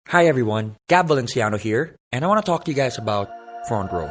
Hi everyone, Valenciano here, and I want to talk to you guys about Front Row.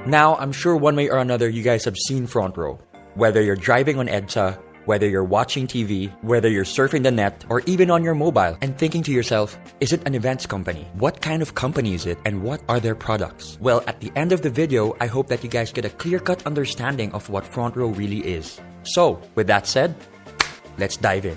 Now, I'm sure one way or another you guys have seen Front Row. Whether you're driving on EDSA, whether you're watching TV, whether you're surfing the net, or even on your mobile and thinking to yourself, is it an events company? What kind of company is it and what are their products? Well, at the end of the video, I hope that you guys get a clear-cut understanding of what Front Row really is. So, with that said, let's dive in.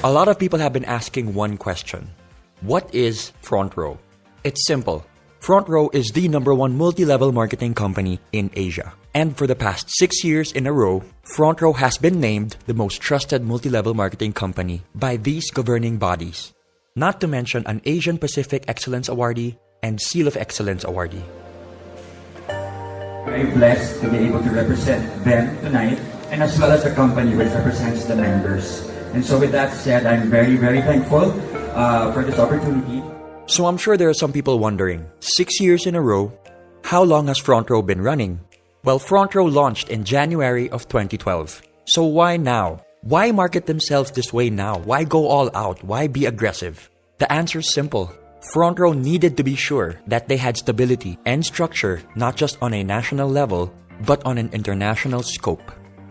A lot of people have been asking one question. What is Front Row? It's simple. Front Row is the #1 multi-level marketing company in Asia. And for the past 6 years in a row, Front Row has been named the most trusted multi-level marketing company by these governing bodies. Not to mention an Asian Pacific Excellence Awardee and Seal of Excellence Awardee. Very blessed to be able to represent them tonight, and as well as the company which represents the members. And so with that said, I'm very, very thankful for this opportunity. So I'm sure there are some people wondering, 6 years in a row, how long has Front Row been running? Well, Front Row launched in January of 2012. So why now? Why market themselves this way now? Why go all out? Why be aggressive? The answer is simple. Front Row needed to be sure that they had stability and structure not just on a national level, but on an international scope.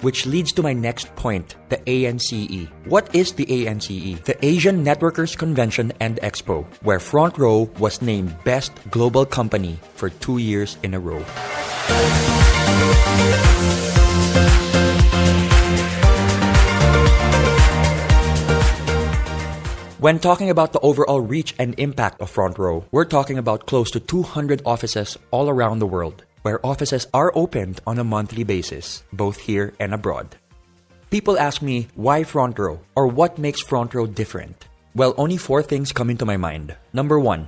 Which leads to my next point, the ANCE. What is the ANCE? The Asian Networkers Convention and Expo, where Front Row was named Best Global Company for 2 years in a row. When talking about the overall reach and impact of Front Row, we're talking about close to 200 offices all around the world, where offices are opened on a monthly basis, both here and abroad. People ask me, why Front Row? Or what makes Front Row different? Well, only 4 things come into my mind. Number 1,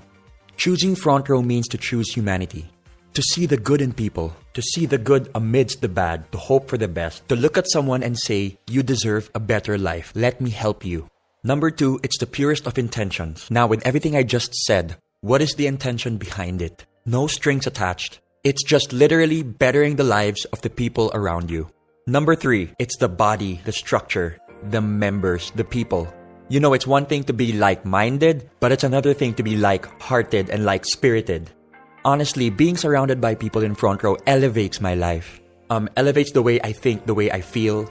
choosing Front Row means to choose humanity. To see the good in people, to see the good amidst the bad, to hope for the best, to look at someone and say, you deserve a better life, let me help you. Number 2, it's the purest of intentions. Now, with everything I just said, what is the intention behind it? No strings attached. It's just literally bettering the lives of the people around you. Number 3, it's the body, the structure, the members, the people. You know, it's one thing to be like-minded, but it's another thing to be like-hearted and like-spirited. Honestly, being surrounded by people in Front Row elevates my life. Elevates the way I think, the way I feel.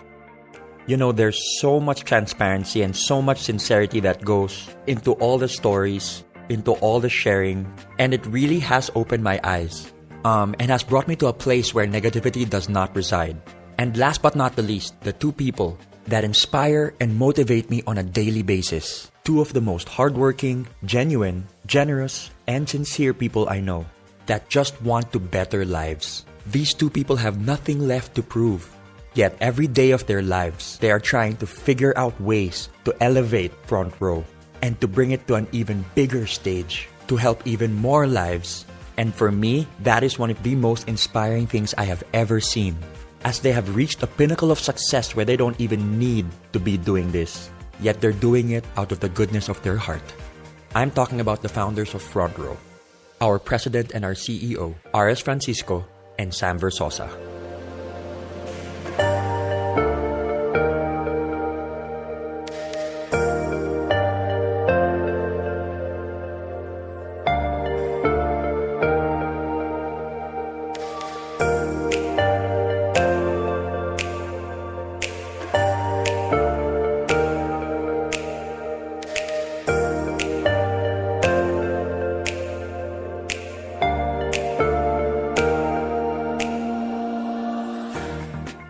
You know, there's so much transparency and so much sincerity that goes into all the stories, into all the sharing, and it really has opened my eyes. And has brought me to a place where negativity does not reside. And last but not the least, the 2 people that inspire and motivate me on a daily basis. 2 of the most hardworking, genuine, generous, and sincere people I know that just want to better lives. These 2 people have nothing left to prove. Yet every day of their lives, they are trying to figure out ways to elevate Front Row and to bring it to an even bigger stage, to help even more lives. And for me, that is one of the most inspiring things I have ever seen, as they have reached a pinnacle of success where they don't even need to be doing this, yet they're doing it out of the goodness of their heart. I'm talking about the founders of Front Row, our president and our CEO, ARE Francisco and Sam Versosa.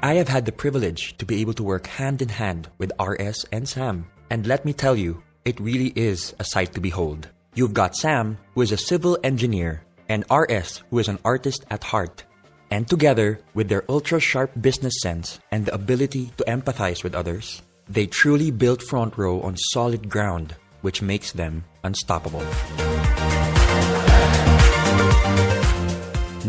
I have had the privilege to be able to work hand in hand with RS and Sam. And let me tell you, it really is a sight to behold. You've got Sam, who is a civil engineer, and RS, who is an artist at heart. And together, with their ultra-sharp business sense and the ability to empathize with others, they truly built Front Row on solid ground, which makes them unstoppable.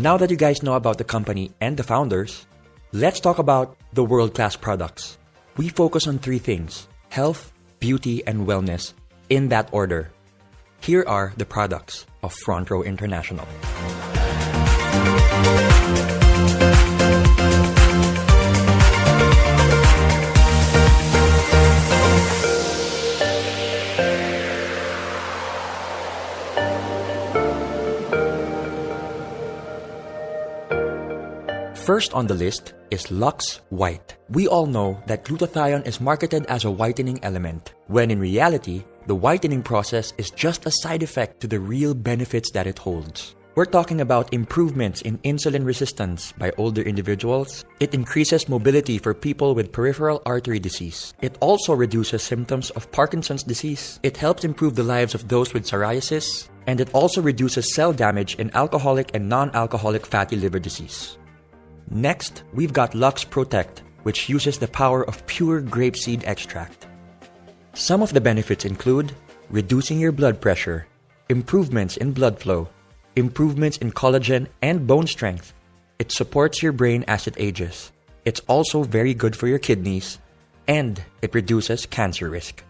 Now that you guys know about the company and the founders, let's talk about the world-class products. We focus on three things: health, beauty, and wellness, in that order. Here are the products of FRONTROW International. First on the list is Lux White. We all know that glutathione is marketed as a whitening element, when in reality, the whitening process is just a side effect to the real benefits that it holds. We're talking about improvements in insulin resistance by older individuals. It increases mobility for people with peripheral artery disease. It also reduces symptoms of Parkinson's disease. It helps improve the lives of those with psoriasis. And it also reduces cell damage in alcoholic and non-alcoholic fatty liver disease. Next, we've got Lux Protect, which uses the power of pure grapeseed extract. Some of the benefits include reducing your blood pressure, improvements in blood flow, improvements in collagen and bone strength. It supports your brain as it ages. It's also very good for your kidneys, and it reduces cancer risk.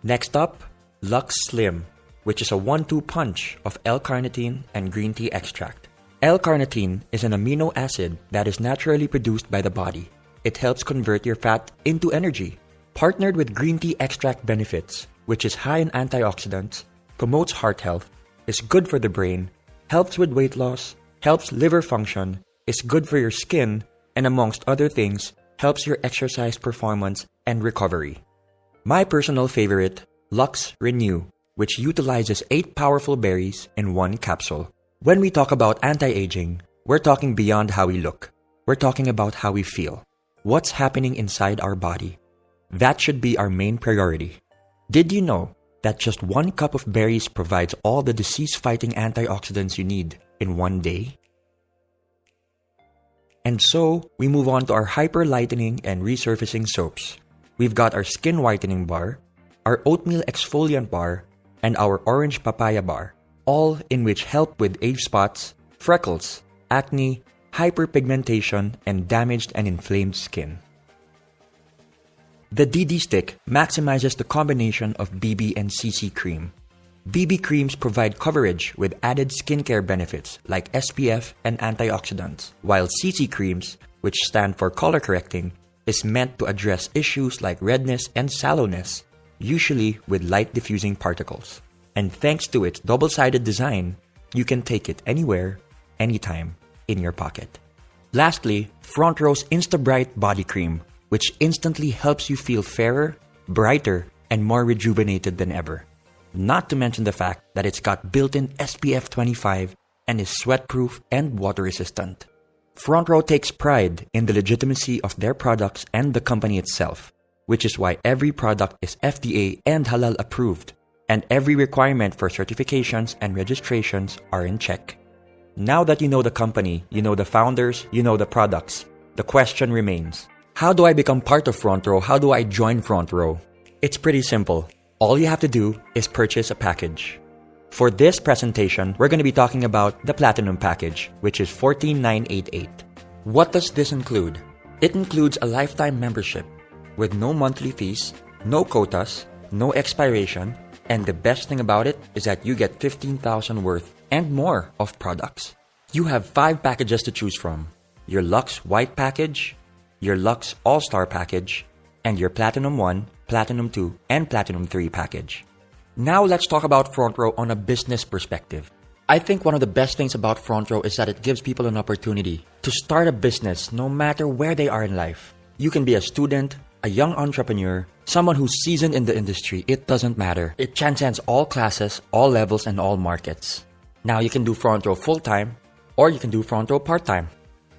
Next up, Lux Slim, which is a 1-2 punch of L-carnitine and green tea extract. L-carnitine is an amino acid that is naturally produced by the body. It helps convert your fat into energy. Partnered with green tea extract benefits, which is high in antioxidants, promotes heart health, is good for the brain, helps with weight loss, helps liver function, is good for your skin, and amongst other things, helps your exercise performance and recovery. My personal favorite, Lux Renew, which utilizes 8 powerful berries in 1 capsule. When we talk about anti-aging, we're talking beyond how we look. We're talking about how we feel. What's happening inside our body? That should be our main priority. Did you know that just 1 cup of berries provides all the disease-fighting antioxidants you need in 1 day? And so, we move on to our hyper-lightening and resurfacing soaps. We've got our skin whitening bar, our oatmeal exfoliant bar, and our orange papaya bar, all in which help with age spots, freckles, acne, hyperpigmentation, and damaged and inflamed skin. The DD Stick maximizes the combination of BB and CC cream. BB creams provide coverage with added skincare benefits like SPF and antioxidants, while CC creams, which stand for color correcting, is meant to address issues like redness and sallowness, usually with light diffusing particles. And thanks to its double-sided design, you can take it anywhere, anytime, in your pocket. Lastly, FRONTROW's Insta-Bright Body Cream, which instantly helps you feel fairer, brighter, and more rejuvenated than ever. Not to mention the fact that it's got built-in SPF 25 and is sweat-proof and water-resistant. FRONTROW takes pride in the legitimacy of their products and the company itself, which is why every product is FDA and halal approved, and every requirement for certifications and registrations are in check. Now that you know the company, you know the founders, you know the products, the question remains: how do I become part of FRONTROW? How do I join FRONTROW? It's pretty simple. All you have to do is purchase a package. For this presentation, we're going to be talking about the Platinum package, which is $14,988. What does this include? It includes a lifetime membership with no monthly fees, no quotas, no expiration, and the best thing about it is that you get 15,000 worth and more of products. You have 5 packages to choose from: your Lux White package, your Lux All-Star package, and your Platinum 1, Platinum 2, and Platinum 3 package. Now let's talk about FRONTROW on a business perspective. I think one of the best things about FRONTROW is that it gives people an opportunity to start a business no matter where they are in life. You can be a student, a young entrepreneur, someone who's seasoned in the industry. It doesn't matter. It transcends all classes, all levels, and all markets. Now you can do FRONTROW full-time, or you can do FRONTROW part-time.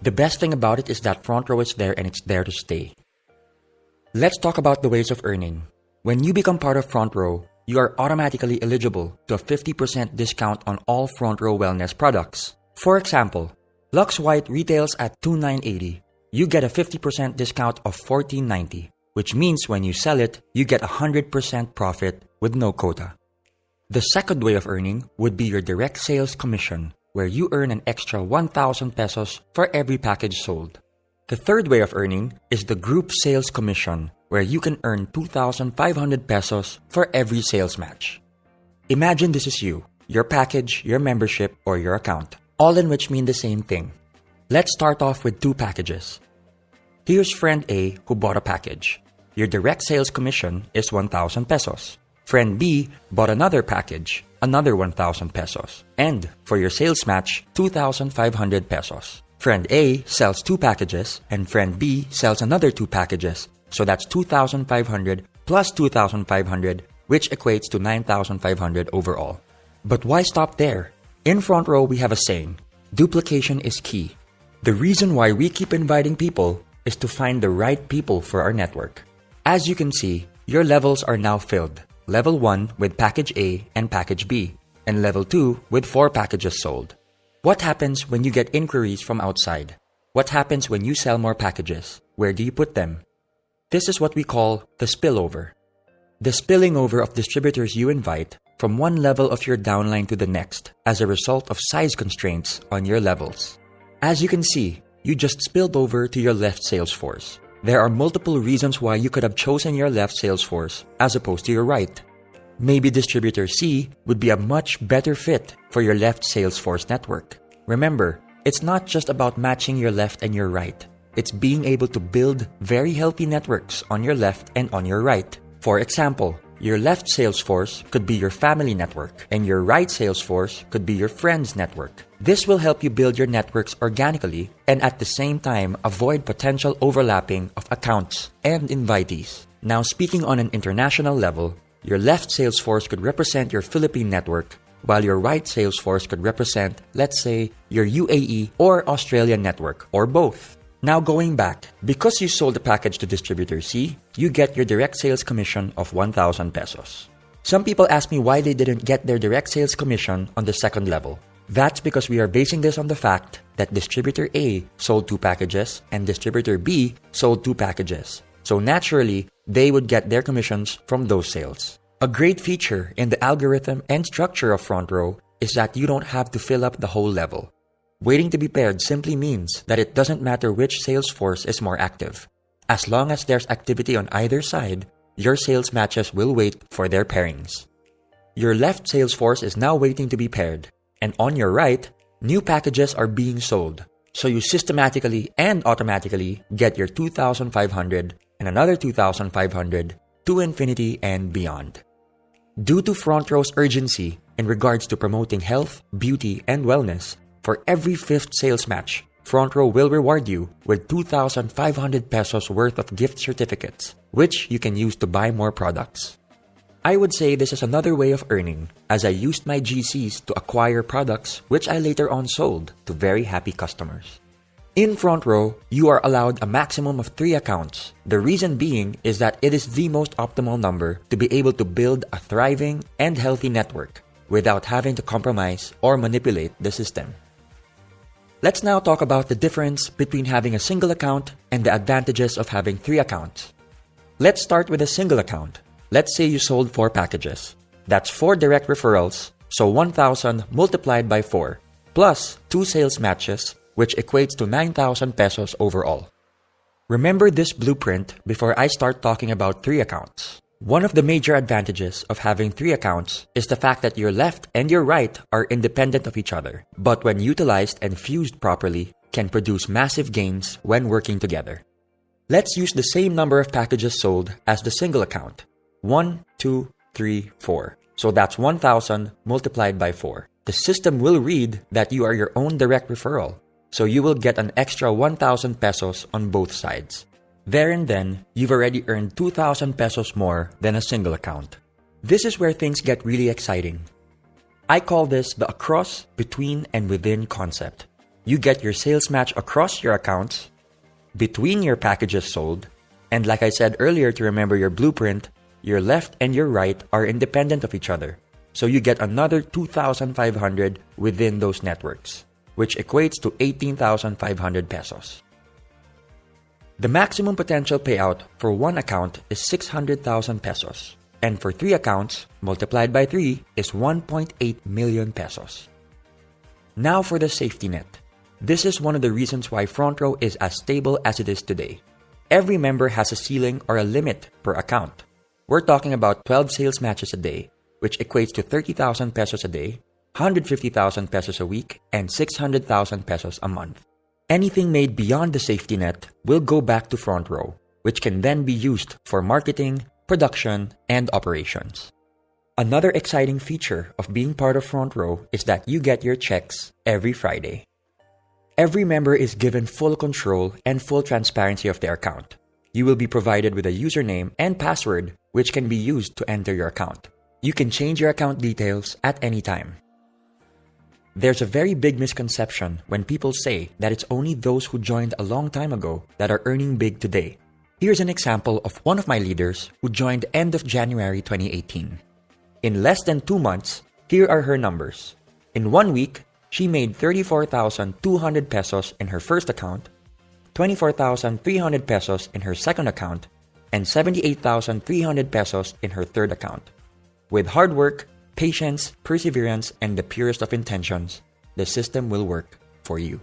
The best thing about it is that FRONTROW is there and it's there to stay. Let's talk about the ways of earning. When you become part of FRONTROW, you are automatically eligible to a 50% discount on all FRONTROW wellness products. For example, Lux White retails at $2,980. You get a 50% discount of $1,490, which means when you sell it, you get 100% profit with no quota. The second way of earning would be your direct sales commission, where you earn an extra 1,000 pesos for every package sold. The third way of earning is the group sales commission, where you can earn 2,500 pesos for every sales match. Imagine this is you, your package, your membership, or your account, all in which mean the same thing. Let's start off with two packages. Here's friend A who bought a package. Your direct sales commission is 1,000 pesos. Friend B bought another package, another 1,000 pesos. And for your sales match, 2,500 pesos. Friend A sells two packages and friend B sells another two packages. So that's 2,500 plus 2,500, which equates to 9,500 overall. But why stop there? In Front Row, we have a saying, duplication is key. The reason why we keep inviting people is to find the right people for our network. As you can see, your levels are now filled. Level 1 with package A and package B, and level 2 with 4 packages sold. What happens when you get inquiries from outside? What happens when you sell more packages? Where do you put them? This is what we call the spillover. The spilling over of distributors you invite from one level of your downline to the next as a result of size constraints on your levels. As you can see, you just spilled over to your left sales force. There are multiple reasons why you could have chosen your left sales force as opposed to your right. Maybe distributor C would be a much better fit for your left sales force network. Remember, it's not just about matching your left and your right. It's being able to build very healthy networks on your left and on your right. For example, your left sales force could be your family network, and your right sales force could be your friends network. This will help you build your networks organically and at the same time avoid potential overlapping of accounts and invitees. Now, speaking on an international level, your left sales force could represent your Philippine network, while your right sales force could represent, let's say, your UAE or Australian network, or both. Now going back, because you sold the package to distributor C, you get your direct sales commission of 1,000 pesos. Some people ask me why they didn't get their direct sales commission on the second level. That's because we are basing this on the fact that distributor A sold 2 packages and distributor B sold 2 packages. So naturally, they would get their commissions from those sales. A great feature in the algorithm and structure of Front Row is that you don't have to fill up the whole level. Waiting to be paired simply means that it doesn't matter which sales force is more active. As long as there's activity on either side, your sales matches will wait for their pairings. Your left sales force is now waiting to be paired, and on your right, new packages are being sold. So you systematically and automatically get your 2,500 and another 2,500 to infinity and beyond. Due to Front Row's urgency in regards to promoting health, beauty, and wellness, for every 5th sales match, Front Row will reward you with 2,500 pesos worth of gift certificates, which you can use to buy more products. I would say this is another way of earning, as I used my GCs to acquire products which I later on sold to very happy customers. In Front Row, you are allowed a maximum of 3 accounts. The reason being is that it is the most optimal number to be able to build a thriving and healthy network without having to compromise or manipulate the system. Let's now talk about the difference between having a single account and the advantages of having 3 accounts. Let's start with a single account. Let's say you sold 4 packages. That's 4 direct referrals, so 1,000 multiplied by 4, plus 2 sales matches, which equates to 9,000 pesos overall. Remember this blueprint before I start talking about 3 accounts. One of the major advantages of having 3 accounts is the fact that your left and your right are independent of each other, but when utilized and fused properly, can produce massive gains when working together. Let's use the same number of packages sold as the single account. 1, 2, 3, 4. So that's 1,000 multiplied by 4. The system will read that you are your own direct referral, so you will get an extra 1,000 pesos on both sides. There and then, you've already earned 2,000 pesos more than a single account. This is where things get really exciting. I call this the across, between, and within concept. You get your sales match across your accounts, between your packages sold, and like I said earlier to remember your blueprint, your left and your right are independent of each other. So you get another 2,500 within those networks, which equates to 18,500 pesos. The maximum potential payout for 1 account is 600,000 pesos, and for 3 accounts, multiplied by 3, is 1.8 million pesos. Now for the safety net. This is one of the reasons why FRONTROW is as stable as it is today. Every member has a ceiling or a limit per account. We're talking about 12 sales matches a day, which equates to 30,000 pesos a day, 150,000 pesos a week, and 600,000 pesos a month. Anything made beyond the safety net will go back to FRONTROW, which can then be used for marketing, production, and operations. Another exciting feature of being part of FRONTROW is that you get your checks every Friday. Every member is given full control and full transparency of their account. You will be provided with a username and password which can be used to enter your account. You can change your account details at any time. There's a very big misconception when people say that it's only those who joined a long time ago that are earning big today. Here's an example of one of my leaders who joined end of January 2018. In less than 2 months, here are her numbers. In 1 week, she made 34,200 pesos in her first account, 24,300 pesos in her second account, and 78,300 pesos in her third account. With hard work, patience, perseverance, and the purest of intentions, the system will work for you.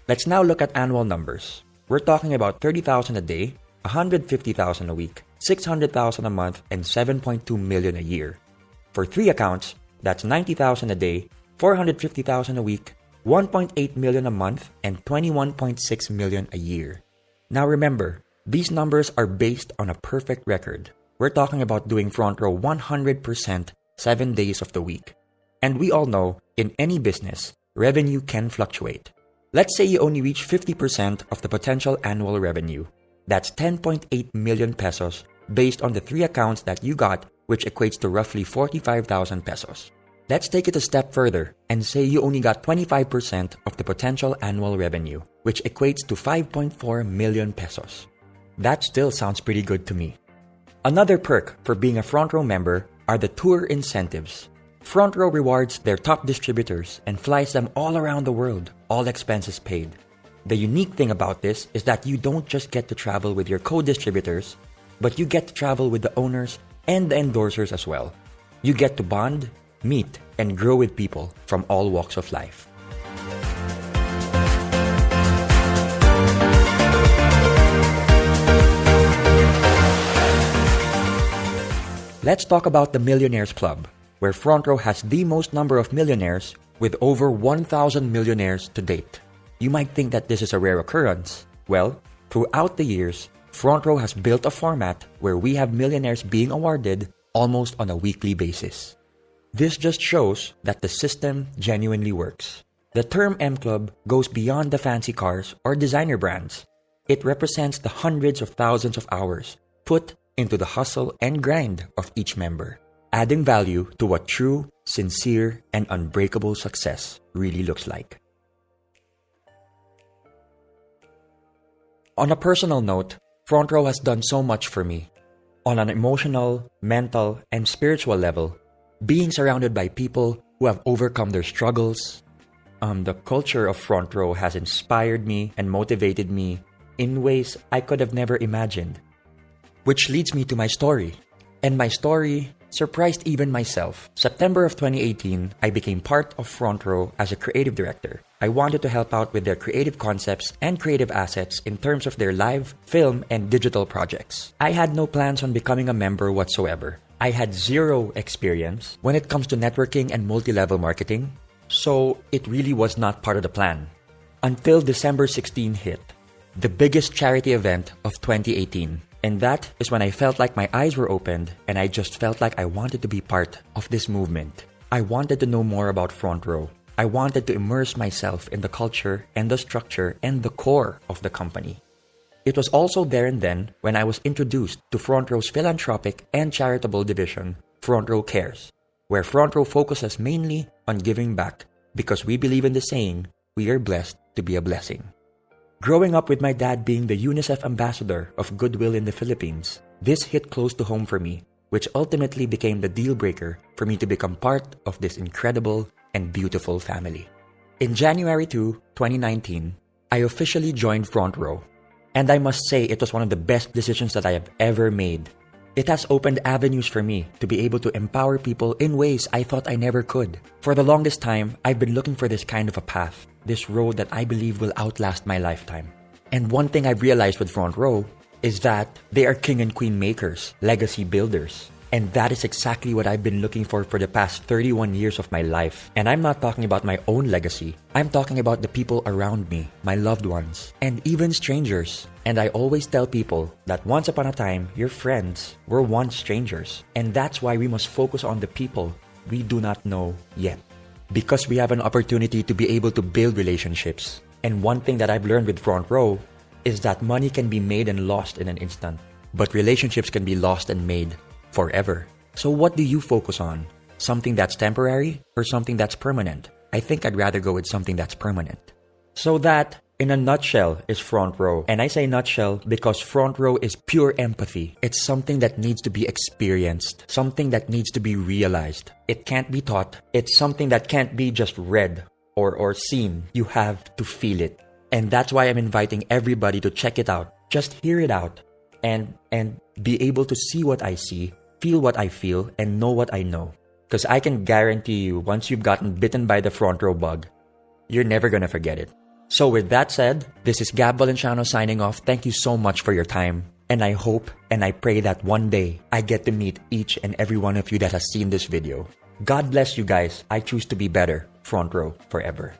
Let's now look at annual numbers. We're talking about 30,000 a day, 150,000 a week, 600,000 a month, and 7.2 million a year. For 3 accounts, that's 90,000 a day, 450,000 a week, 1.8 million a month, and 21.6 million a year. Now remember, these numbers are based on a perfect record. We're talking about doing FRONTROW 100% 7 days of the week. And we all know, in any business, revenue can fluctuate. Let's say you only reach 50% of the potential annual revenue. That's 10.8 million pesos based on the 3 accounts that you got, which equates to roughly 45,000 pesos. Let's take it a step further and say you only got 25% of the potential annual revenue, which equates to 5.4 million pesos. That still sounds pretty good to me. Another perk for being a FRONTROW member are the tour incentives. FRONTROW rewards their top distributors and flies them all around the world, all expenses paid. The unique thing about this is that you don't just get to travel with your co-distributors, but you get to travel with the owners and the endorsers as well. You get to bond, meet, and grow with people from all walks of life. Let's talk about the Millionaires Club, where FRONTROW has the most number of millionaires with over 1,000 millionaires to date. You might think that this is a rare occurrence. Well, throughout the years, FRONTROW has built a format where we have millionaires being awarded almost on a weekly basis. This just shows that the system genuinely works. The term M Club goes beyond the fancy cars or designer brands. It represents the hundreds of thousands of hours put into the hustle and grind of each member, adding value to what true, sincere, and unbreakable success really looks like. On a personal note, FRONTROW has done so much for me. On an emotional, mental, and spiritual level, being surrounded by people who have overcome their struggles, the culture of FRONTROW has inspired me and motivated me in ways I could have never imagined. Which leads me to my story. And my story surprised even myself. September of 2018, I became part of FRONTROW as a creative director. I wanted to help out with their creative concepts and creative assets in terms of their live, film, and digital projects. I had no plans on becoming a member whatsoever. I had zero experience when it comes to networking and multi-level marketing, so it really was not part of the plan. Until December 16 hit, the biggest charity event of 2018. And that is when I felt like my eyes were opened and I just felt like I wanted to be part of this movement. I wanted to know more about FRONTROW. I wanted to immerse myself in the culture and the structure and the core of the company. It was also there and then when I was introduced to FRONTROW's philanthropic and charitable division, FRONTROW Cares, where FRONTROW focuses mainly on giving back because we believe in the saying, we are blessed to be a blessing. Growing up with my dad being the UNICEF ambassador of Goodwill in the Philippines, this hit close to home for me, which ultimately became the deal breaker for me to become part of this incredible and beautiful family. In January 2, 2019, I officially joined FRONTROW, and I must say it was one of the best decisions that I have ever made. It has opened avenues for me to be able to empower people in ways I thought I never could. For the longest time, I've been looking for this kind of a path, this road that I believe will outlast my lifetime. And one thing I've realized with Front Row is that they are king and queen makers, legacy builders. And that is exactly what I've been looking for the past 31 years of my life. And I'm not talking about my own legacy. I'm talking about the people around me, my loved ones, and even strangers. And I always tell people that once upon a time, your friends were once strangers. And that's why we must focus on the people we do not know yet. Because we have an opportunity to be able to build relationships. And one thing that I've learned with Front Row is that money can be made and lost in an instant. But relationships can be lost and made forever. So what do you focus on? Something that's temporary or something that's permanent? I think I'd rather go with something that's permanent. So that, in a nutshell, is Front Row. And I say nutshell because Front Row is pure empathy. It's something that needs to be experienced, something that needs to be realized. It can't be taught. It's something that can't be just read or seen. You have to feel it. And that's why I'm inviting everybody to check it out. Just hear it out and be able to see what I see, feel what I feel, and know what I know. Because I can guarantee you, once you've gotten bitten by the Front Row bug, you're never gonna forget it. So with that said, this is Gab Valenciano signing off. Thank you so much for your time. And I hope and I pray that one day I get to meet each and every one of you that has seen this video. God bless you guys. I choose to be better. Front Row forever.